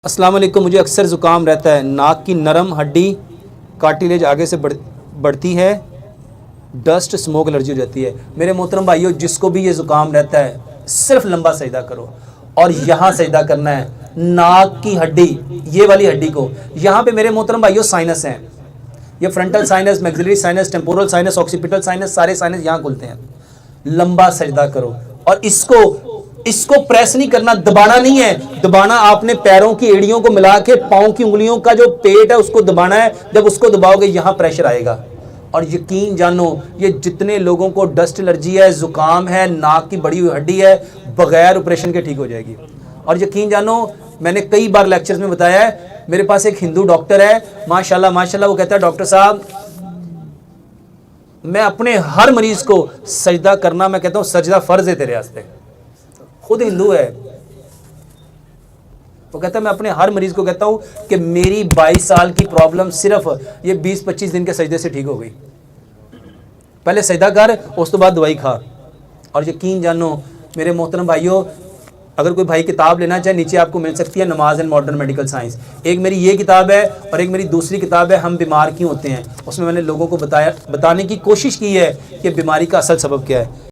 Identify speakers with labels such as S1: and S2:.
S1: अस्सलाम वालेकुम। मुझे अक्सर ज़ुकाम रहता है, नाक की नरम हड्डी कार्टिलेज आगे से बढ़ती है, डस्ट स्मोक एलर्जी हो जाती है। मेरे मोहतरम भाइयों, जिसको भी ये ज़ुकाम रहता है सिर्फ लंबा सजदा करो और यहाँ सजदा करना है, नाक की हड्डी, ये वाली हड्डी को। यहाँ पे मेरे मोहतरम भाइयों साइनस हैं, ये frontal sinus, maxillary sinus, temporal sinus, occipital sinus, सारे साइनस यहाँ खुलते हैं। लंबा सजदा करो और इसको प्रेस नहीं करना, दबाना नहीं है। दबाना आपने पैरों की एड़ियों को मिला के पाँव की उंगलियों का जो पेट है उसको दबाना है। जब उसको दबाओगे यहाँ प्रेशर आएगा। और यकीन जानो, ये जितने लोगों को डस्ट एलर्जी है, जुकाम है, नाक की बड़ी हुई हड्डी है, बगैर ऑपरेशन के ठीक हो जाएगी। और यकीन जानो, मैंने कई बार लेक्चर्स में बताया है, मेरे पास एक हिंदू डॉक्टर है, माशाल्लाह माशाल्लाह, वो कहता है डॉक्टर साहब मैं अपने हर मरीज को सजदा करना, मैं कहता हूँ सजदा फर्ज है तेरे वास्ते। खुद हिंदू है, वो कहता है मैं अपने हर मरीज को कहता हूँ कि मेरी 22 साल की प्रॉब्लम सिर्फ ये 20-25 दिन के सजदे से ठीक हो गई। पहले सजदा कर, उस तो बाद दवाई खा। और यकीन जानो मेरे मोहतरम भाइयों, अगर कोई भाई किताब लेना चाहे, नीचे आपको मिल सकती है, नमाज एंड मॉडर्न मेडिकल साइंस। एक मेरी ये किताब है और एक मेरी दूसरी किताब है, हम बीमार क्यों होते हैं। उसमें मैंने लोगों को बताने की कोशिश की है कि बीमारी का असल सबब क्या है।